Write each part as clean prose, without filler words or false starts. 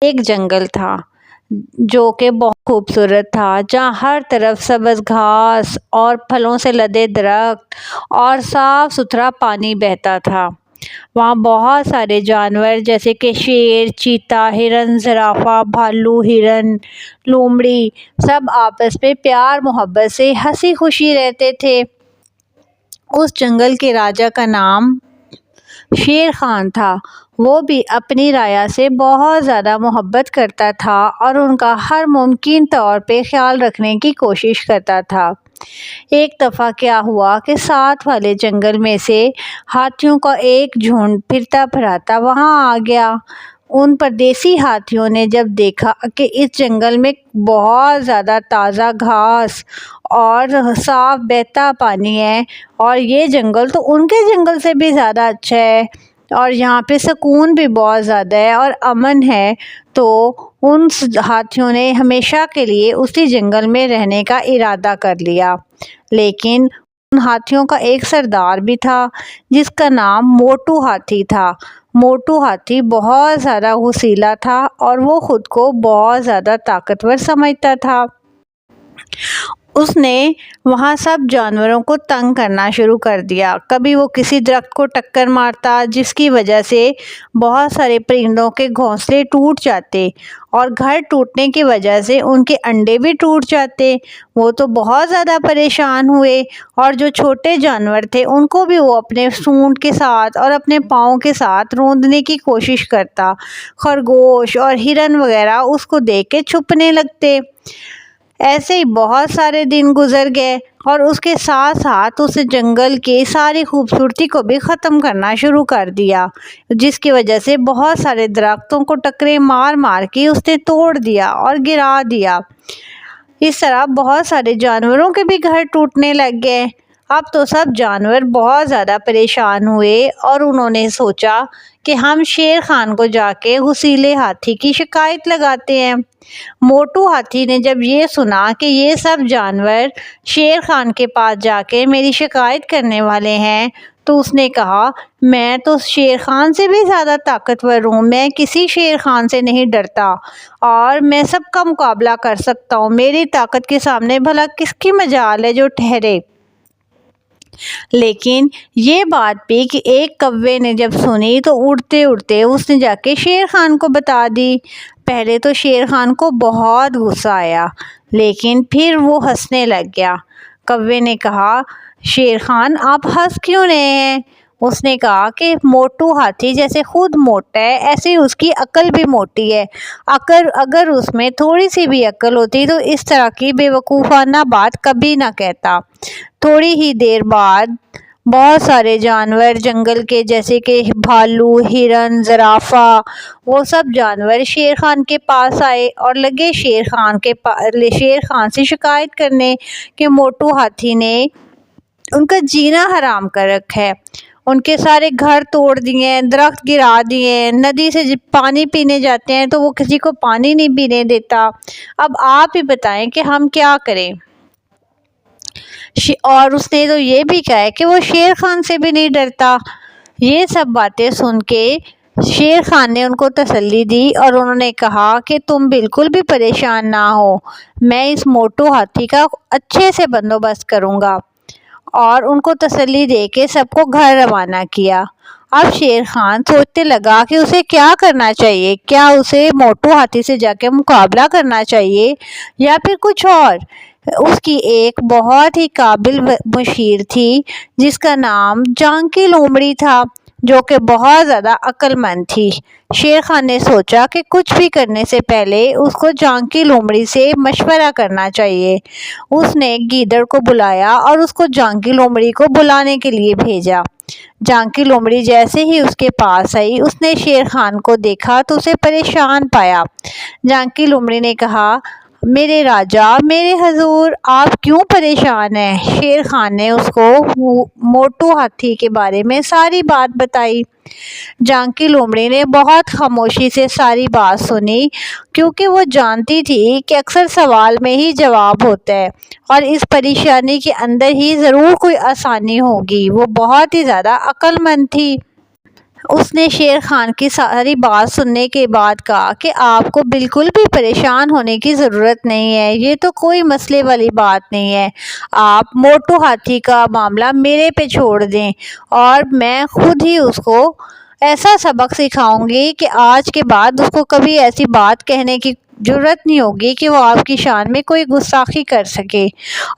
ایک جنگل تھا جو کہ بہت خوبصورت تھا، جہاں ہر طرف سبز گھاس اور پھلوں سے لدے درخت اور صاف ستھرا پانی بہتا تھا۔ وہاں بہت سارے جانور جیسے کہ شیر، چیتا، ہرن، زرافہ، بھالو، ہرن، لومڑی سب آپس میں پیار محبت سے ہنسی خوشی رہتے تھے۔ اس جنگل کے راجا کا نام شیر خان تھا۔ وہ بھی اپنی رعایا سے بہت زیادہ محبت کرتا تھا اور ان کا ہر ممکن طور پہ خیال رکھنے کی کوشش کرتا تھا۔ ایک دفعہ کیا ہوا کہ ساتھ والے جنگل میں سے ہاتھیوں کا ایک جھنڈ پھرتا پھراتا وہاں آ گیا۔ ان پردیسی ہاتھیوں نے جب دیکھا کہ اس جنگل میں بہت زیادہ تازہ گھاس اور صاف بہتا پانی ہے اور یہ جنگل تو ان کے جنگل سے بھی زیادہ اچھا ہے اور یہاں پہ سکون بھی بہت زیادہ ہے اور امن ہے، تو ان ہاتھیوں نے ہمیشہ کے لیے اسی جنگل میں رہنے کا ارادہ کر لیا۔ لیکن ان ہاتھیوں کا ایک سردار بھی تھا جس کا نام موٹو ہاتھی تھا۔ موٹو ہاتھی بہت زیادہ غصیلا تھا اور وہ خود کو بہت زیادہ طاقتور سمجھتا تھا۔ اس نے وہاں سب جانوروں کو تنگ کرنا شروع کر دیا۔ کبھی وہ کسی درخت کو ٹکر مارتا جس کی وجہ سے بہت سارے پرندوں کے گھونسلے ٹوٹ جاتے اور گھر ٹوٹنے کی وجہ سے ان کے انڈے بھی ٹوٹ جاتے۔ وہ تو بہت زیادہ پریشان ہوئے اور جو چھوٹے جانور تھے ان کو بھی وہ اپنے سونڈ کے ساتھ اور اپنے پاؤں کے ساتھ روندنے کی کوشش کرتا۔ خرگوش اور ہرن وغیرہ اس کو دیکھ کے چھپنے لگتے۔ ایسے ہی بہت سارے دن گزر گئے اور اس کے ساتھ ساتھ اس جنگل کی ساری خوبصورتی کو بھی ختم کرنا شروع کر دیا، جس کی وجہ سے بہت سارے درختوں کو ٹکرے مار مار کے اس نے توڑ دیا اور گرا دیا۔ اس طرح بہت سارے جانوروں کے بھی گھر ٹوٹنے لگ گئے۔ اب تو سب جانور بہت زیادہ پریشان ہوئے اور انہوں نے سوچا کہ ہم شیر خان کو جا کے غصیلے ہاتھی کی شکایت لگاتے ہیں۔ موٹو ہاتھی نے جب یہ سنا کہ یہ سب جانور شیر خان کے پاس جا کے میری شکایت کرنے والے ہیں تو اس نے کہا، میں تو شیر خان سے بھی زیادہ طاقتور ہوں، میں کسی شیر خان سے نہیں ڈرتا اور میں سب کا مقابلہ کر سکتا ہوں، میری طاقت کے سامنے بھلا کس کی مجال ہے جو ٹھہرے۔ لیکن یہ بات بھی کہ ایک کوے نے جب سنی تو اڑتے اڑتے اس نے جا کے شیر خان کو بتا دی۔ پہلے تو شیر خان کو بہت غصہ آیا لیکن پھر وہ ہنسنے لگ گیا۔ کوے نے کہا، شیر خان آپ ہنس کیوں رہے ہیں؟ اس نے کہا کہ موٹو ہاتھی جیسے خود موٹا ہے ایسے اس کی عقل بھی موٹی ہے، اگر اس میں تھوڑی سی بھی عقل ہوتی تو اس طرح کی بے وقوفانہ بات کبھی نہ کہتا۔ تھوڑی ہی دیر بعد بہت سارے جانور جنگل کے جیسے کہ بھالو، ہرن، زرافہ وہ سب جانور شیر خان کے پاس آئے اور لگے شیر خان سے شکایت کرنے کہ موٹو ہاتھی نے ان کا جینا حرام کر رکھا ہے، ان کے سارے گھر توڑ دیے، درخت گرا دیے، ندی سے پانی پینے جاتے ہیں تو وہ کسی کو پانی نہیں پینے دیتا۔ اب آپ ہی بتائیں کہ ہم کیا کریں؟ اور اس نے تو یہ بھی کہا ہے کہ وہ شیر خان سے بھی نہیں ڈرتا۔ یہ سب باتیں سن کے شیر خان نے ان کو تسلی دی اور انہوں نے کہا کہ تم بالکل بھی پریشان نہ ہو، میں اس موٹو ہاتھی کا اچھے سے بندوبست کروں گا، اور ان کو تسلی دے کے سب کو گھر روانہ کیا۔ اب شیر خان سوچنے لگا کہ اسے کیا کرنا چاہیے، کیا اسے موٹو ہاتھی سے جا کے مقابلہ کرنا چاہیے یا پھر کچھ اور۔ اس کی ایک بہت ہی قابل مشیر تھی جس کا نام جانکی لومڑی تھا، جو کہ بہت زیادہ عقل مند تھی۔ شیر خان نے سوچا کہ کچھ بھی کرنے سے پہلے اس کو جانکی لومڑی سے مشورہ کرنا چاہیے۔ اس نے گیدڑ کو بلایا اور اس کو جانکی لومڑی کو بلانے کے لیے بھیجا۔ جانکی لومڑی جیسے ہی اس کے پاس آئی اس نے شیر خان کو دیکھا تو اسے پریشان پایا۔ جانکی لومڑی نے کہا، میرے راجا، میرے حضور، آپ کیوں پریشان ہیں؟ شیر خان نے اس کو موٹو ہاتھی کے بارے میں ساری بات بتائی۔ جانکی لومڑی نے بہت خاموشی سے ساری بات سنی کیونکہ وہ جانتی تھی کہ اکثر سوال میں ہی جواب ہوتا ہے اور اس پریشانی کے اندر ہی ضرور کوئی آسانی ہوگی۔ وہ بہت ہی زیادہ عقل مند تھی۔ اس نے شیر خان کی ساری بات سننے کے بعد کہا کہ آپ کو بالکل بھی پریشان ہونے کی ضرورت نہیں ہے، یہ تو کوئی مسئلے والی بات نہیں ہے۔ آپ موٹو ہاتھی کا معاملہ میرے پہ چھوڑ دیں اور میں خود ہی اس کو ایسا سبق سکھاؤں گی کہ آج کے بعد اس کو کبھی ایسی بات کہنے کی ضرورت نہیں ہوگی کہ وہ آپ کی شان میں کوئی گستاخی کر سکے،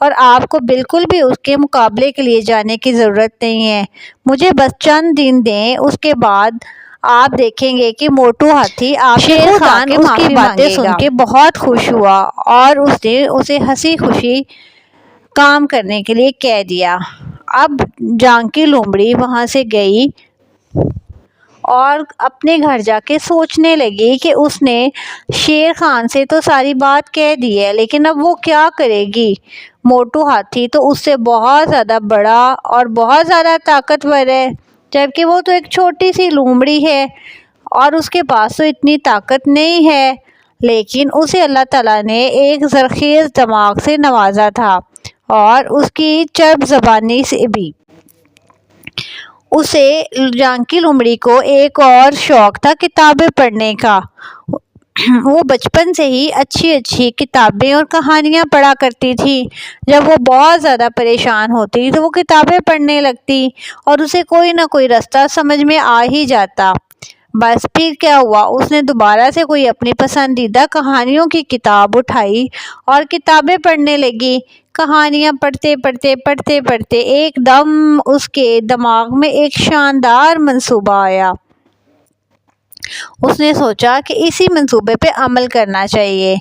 اور آپ کو بالکل بھی اس کے مقابلے کے لیے جانے کی ضرورت نہیں ہے۔ مجھے بس چند دن دیں، اس کے بعد آپ دیکھیں گے کہ موٹو ہاتھی آپ سے شیر خود آ خان کے اس کی معافی باتیں مانگے سن گا۔ کے بہت خوش ہوا اور اس نے اسے ہنسی خوشی کام کرنے کے لیے کہہ دیا۔ اب جانکی لومڑی وہاں سے گئی اور اپنے گھر جا کے سوچنے لگی کہ اس نے شیر خان سے تو ساری بات کہہ دی ہے، لیکن اب وہ کیا کرے گی؟ موٹو ہاتھی تو اس سے بہت زیادہ بڑا اور بہت زیادہ طاقتور ہے، جبکہ وہ تو ایک چھوٹی سی لومڑی ہے اور اس کے پاس تو اتنی طاقت نہیں ہے۔ لیکن اسے اللہ تعالیٰ نے ایک زرخیز دماغ سے نوازا تھا اور اس کی چرب زبانی سے بھی۔ اسے جانکی لومڑی کو ایک اور شوق تھا کتابیں پڑھنے کا۔ وہ بچپن سے ہی اچھی اچھی کتابیں اور کہانیاں پڑھا کرتی تھی۔ جب وہ بہت زیادہ پریشان ہوتی تو وہ کتابیں پڑھنے لگتی اور اسے کوئی نہ کوئی رستہ سمجھ میں آ ہی جاتا۔ بس پھر کیا ہوا، اس نے دوبارہ سے کوئی اپنی پسندیدہ کہانیوں کی کتاب اٹھائی اور کتابیں پڑھنے لگی۔ کہانیاں پڑھتے پڑھتے ایک دم اس کے دماغ میں ایک شاندار منصوبہ آیا۔ اس نے سوچا کہ اسی منصوبے پہ عمل کرنا چاہیے۔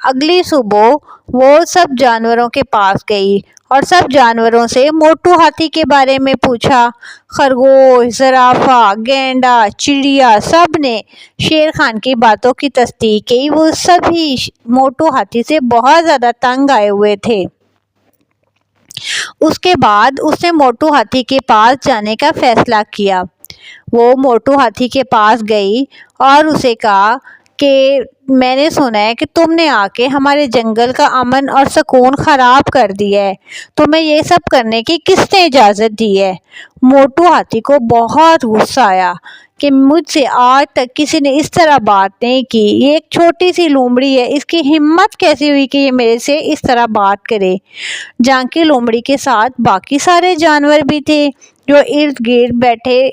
اگلی صبح وہ سب جانوروں کے پاس گئی اور سب جانوروں سے موٹو ہاتھی کے بارے میں پوچھا۔ خرگوش، زرافہ، گینڈا، چڑیا، سب نے شیر خان کی باتوں کی تصدیق کی۔ وہ سبھی موٹو ہاتھی سے بہت زیادہ تنگ آئے ہوئے تھے۔ اس کے بعد اس نے موٹو ہاتھی کے پاس جانے کا فیصلہ کیا۔ وہ موٹو ہاتھی کے پاس گئی اور اسے کہا کہ میں نے سنا ہے کہ تم نے آ کے ہمارے جنگل کا امن اور سکون خراب کر دیا ہے، تمہیں یہ سب کرنے کی کس نے اجازت دی ہے؟ موٹو ہاتھی کو بہت غصہ آیا کہ مجھ سے آج تک کسی نے اس طرح بات نہیں کی، یہ ایک چھوٹی سی لومڑی ہے، اس کی ہمت کیسی ہوئی کہ یہ میرے سے اس طرح بات کرے؟ جانکی لومڑی کے ساتھ باقی سارے جانور بھی تھے جو ارد گرد بیٹھے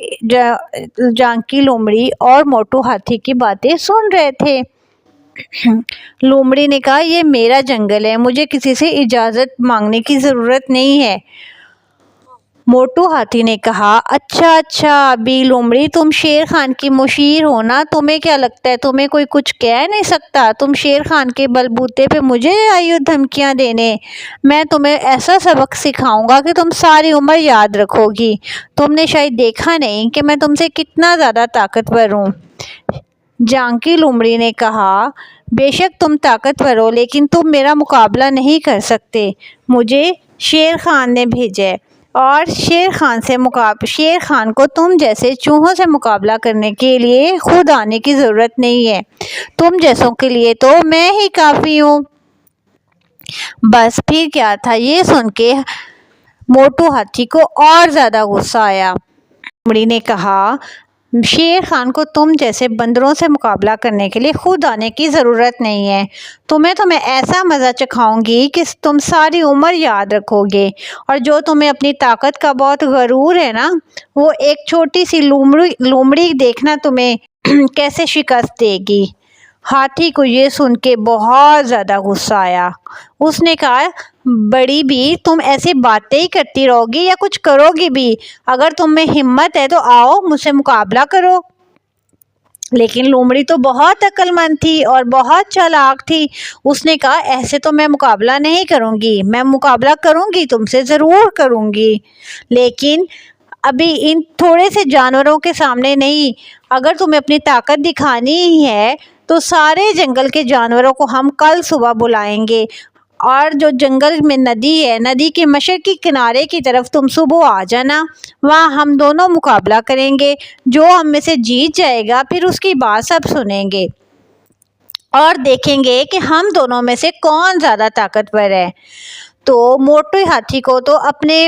جانکی لومڑی اور موٹو ہاتھی کی باتیں سن رہے تھے۔ لومڑی نے کہا یہ میرا جنگل ہے، مجھے کسی سے اجازت مانگنے کی ضرورت نہیں ہے۔ موٹو ہاتھی نے کہا اچھا ابھی لومڑی تم شیر خان کی مشیر ہو نا، تمہیں کیا لگتا ہے تمہیں کوئی کچھ کہہ نہیں سکتا؟ تم شیر خان کے بلبوتے پہ مجھے آئی ہو دھمکیاں دینے؟ میں تمہیں ایسا سبق سکھاؤں گا کہ تم ساری عمر یاد رکھو گی۔ تم نے شاید دیکھا نہیں کہ میں تم سے کتنا زیادہ طاقتور ہوں۔ جانکی لومڑی نے کہا بے شک تم طاقتور ہو، لیکن تم میرا مقابلہ نہیں کر سکتے، مجھے شیر خان نے بھیجا ہے اور شیر خان کو تم جیسے چوہوں سے مقابلہ کرنے کے لیے خود آنے کی ضرورت نہیں ہے، تم جیسوں کے لیے تو میں ہی کافی ہوں۔ بس پھر کیا تھا، یہ سن کے موٹو ہاتھی کو اور زیادہ غصہ آیا۔ لومڑی نے کہا شیر خان کو تم جیسے بندروں سے مقابلہ کرنے کے لیے خود آنے کی ضرورت نہیں ہے، تو میں ایسا مزہ چکھاؤں گی کہ تم ساری عمر یاد رکھو گے، اور جو تمہیں اپنی طاقت کا بہت غرور ہے نا، وہ ایک چھوٹی سی لومڑی دیکھنا تمہیں کیسے شکست دے گی۔ ہاتھی کو یہ سن کے بہت زیادہ غصہ آیا۔ اس نے کہا بڑی بھی تم ایسی باتیں ہی کرتی رہو گی یا کچھ کرو گی بھی؟ اگر تم میں ہمت ہے تو آؤ مجھ سے مقابلہ کرو۔ لیکن لومڑی تو بہت عقل مند تھی اور بہت چالاک تھی۔ اس نے کہا ایسے تو میں مقابلہ نہیں کروں گی، میں مقابلہ کروں گی تم سے ضرور کروں گی، لیکن ابھی ان تھوڑے سے جانوروں کے سامنے نہیں۔ اگر تمہیں اپنی طاقت دکھانی ہی ہے تو سارے جنگل کے جانوروں کو ہم کل صبح بلائیں گے، اور جو جنگل میں ندی ہے، ندی کے مشرقی کنارے کی طرف تم صبح آ جانا، وہاں ہم دونوں مقابلہ کریں گے، جو ہم میں سے جیت جائے گا پھر اس کی بات سب سنیں گے اور دیکھیں گے کہ ہم دونوں میں سے کون زیادہ طاقتور ہے۔ تو موٹو ہاتھی کو تو اپنے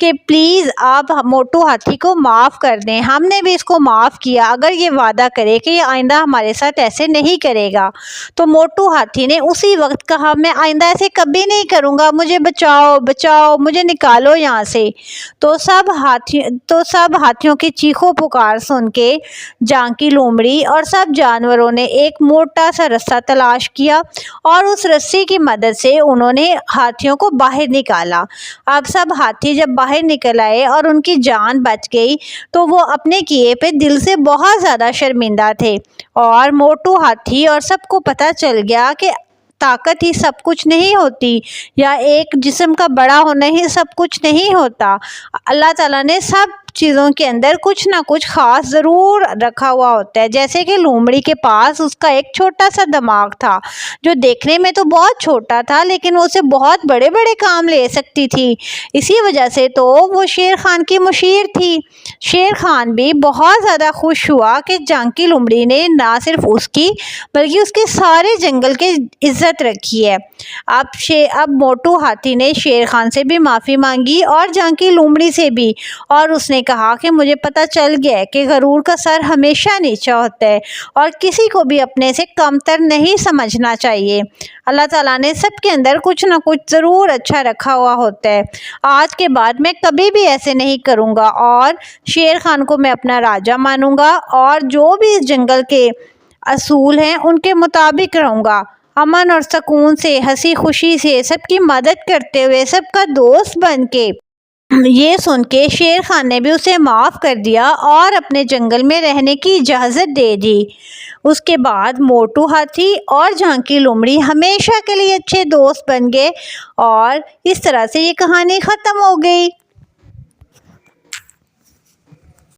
کہ پلیز آپ موٹو ہاتھی کو معاف کر دیں، ہم نے بھی اس کو معاف کیا اگر یہ وعدہ کرے کہ یہ آئندہ ہمارے ساتھ ایسے نہیں کرے گا۔ تو موٹو ہاتھی نے اسی وقت کہا میں آئندہ ایسے کبھی نہیں کروں گا، مجھے بچاؤ بچاؤ، مجھے نکالو یہاں سے۔ تو سب ہاتھیوں کی چیخو پکار سن کے جھانکی لومڑی اور سب جانوروں نے ایک موٹا سا رسہ تلاش کیا اور اس رسی کی مدد سے انہوں نے ہاتھیوں کو باہر نکالا۔ اب سب ہاتھی جب باہر نکل آئے اور ان کی جان بچ گئی تو وہ اپنے کیے پہ دل سے بہت زیادہ شرمندہ تھے، اور موٹو ہاتھی اور سب کو پتہ چل گیا کہ طاقت ہی سب کچھ نہیں ہوتی، یا ایک جسم کا بڑا ہونا ہی سب کچھ نہیں ہوتا۔ اللہ تعالیٰ نے سب چیزوں کے اندر کچھ نہ کچھ خاص ضرور رکھا ہوا ہوتا ہے، جیسے کہ لومڑی کے پاس اس کا ایک چھوٹا سا دماغ تھا جو دیکھنے میں تو بہت چھوٹا تھا لیکن وہ اسے بہت بڑے بڑے کام لے سکتی تھی، اسی وجہ سے تو وہ شیر خان کی مشیر تھی۔ شیر خان بھی بہت زیادہ خوش ہوا کہ جھانکی لومڑی نے نہ صرف اس کی بلکہ اس کے سارے جنگل کی عزت رکھی ہے۔ اب موٹو ہاتھی نے شیر خان سے بھی معافی مانگی اور جھانکی لومڑی سے بھی، اور اس نے کہا کہ مجھے پتہ چل گیا ہے کہ غرور کا سر ہمیشہ نیچا ہوتا ہے اور کسی کو بھی اپنے سے کمتر نہیں سمجھنا چاہیے۔ اللہ تعالیٰ نے سب کے اندر کچھ نہ کچھ ضرور اچھا رکھا ہوا ہوتا ہے۔ آج کے بعد میں کبھی بھی ایسے نہیں کروں گا اور شیر خان کو میں اپنا راجا مانوں گا اور جو بھی اس جنگل کے اصول ہیں ان کے مطابق رہوں گا، امن اور سکون سے، ہنسی خوشی سے، سب کی مدد کرتے ہوئے، سب کا دوست بن کے۔ یہ سن کے شیر خان نے بھی اسے معاف کر دیا اور اپنے جنگل میں رہنے کی اجازت دے دی۔ اس کے بعد موٹو ہاتھی اور جھانکی لومڑی ہمیشہ کے لیے اچھے دوست بن گئے اور اس طرح سے یہ کہانی ختم ہو گئی۔